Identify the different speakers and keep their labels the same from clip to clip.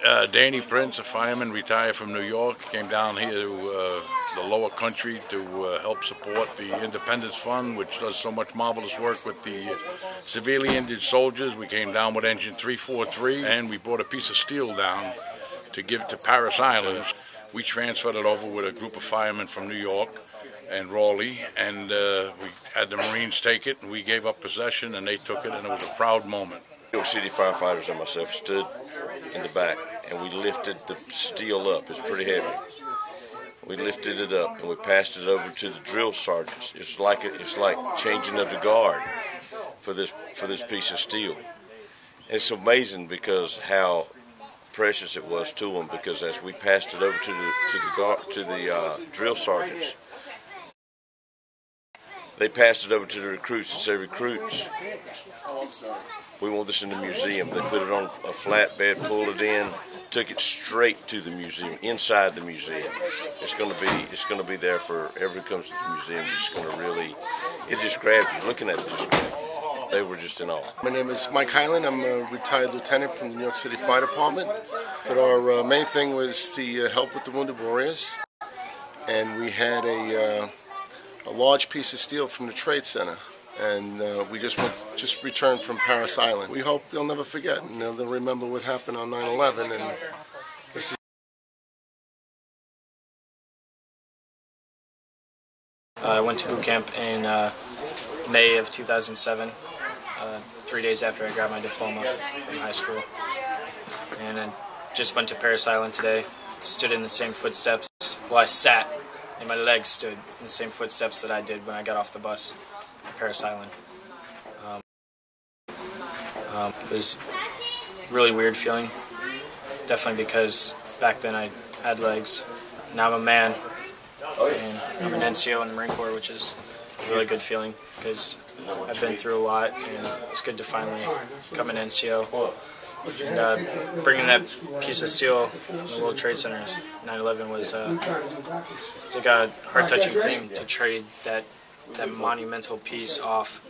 Speaker 1: Danny Prince, a fireman, retired from New York, came down here to the lower country to help support the Independence Fund, which does so much marvelous work with the severely injured soldiers. We came down with engine 343, and we brought a piece of steel down to give to Parris Island. We transferred it over with a group of firemen from New York and Raleigh, and we had the Marines take it, and we gave up possession, and they took it, and it was a proud moment.
Speaker 2: New York City firefighters and myself stood in the back, and we lifted the steel up. It's pretty heavy. We lifted it up, and we passed it over to the drill sergeants. It's like changing of the guard for this piece of steel. And it's amazing because how precious it was to them. Because as we passed it over to the drill sergeants, they passed it over to the recruits and said, "Recruits, we want this in the museum." They put it on a flatbed, pulled it in, took it straight to the museum, inside the museum. It's going to be there for everyone who comes to the museum. It's going to really, it just grabs you. Looking at it just grabs you. They were just in awe.
Speaker 3: My name is Mike Highland. I'm a retired lieutenant from the New York City Fire Department. But our main thing was to help with the wounded warriors, and we had a large piece of steel from the Trade Center, and we just returned from Parris Island. We hope they'll never forget, and they'll remember what happened on 9/11. And this is
Speaker 4: I went to boot camp in May of 2007, 3 days after I got my diploma from high school, and I just went to Parris Island today. Stood in the same footsteps. Well, I sat, and my legs stood in the same footsteps that I did when I got off the bus at Parris Island. It was a really weird feeling, definitely because back then I had legs. Now I'm a man, and I'm an NCO in the Marine Corps, which is a really good feeling because I've been through a lot, and it's good to finally become an NCO. And bringing that piece of steel from the World Trade Center, 9/11, was like a heart-touching thing to trade that monumental piece off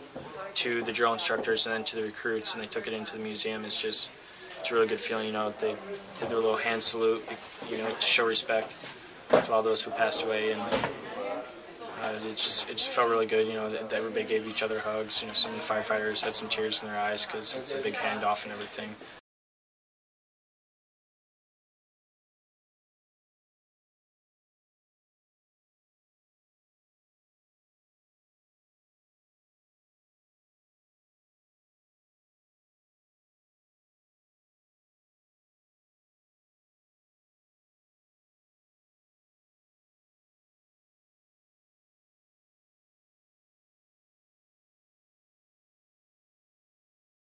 Speaker 4: to the drill instructors and then to the recruits, and they took it into the museum. It's a really good feeling. You know, they did their little hand salute, you know, to show respect to all those who passed away, and it just felt really good. You know, that everybody gave each other hugs. You know, some of the firefighters had some tears in their eyes because it's a big handoff and everything.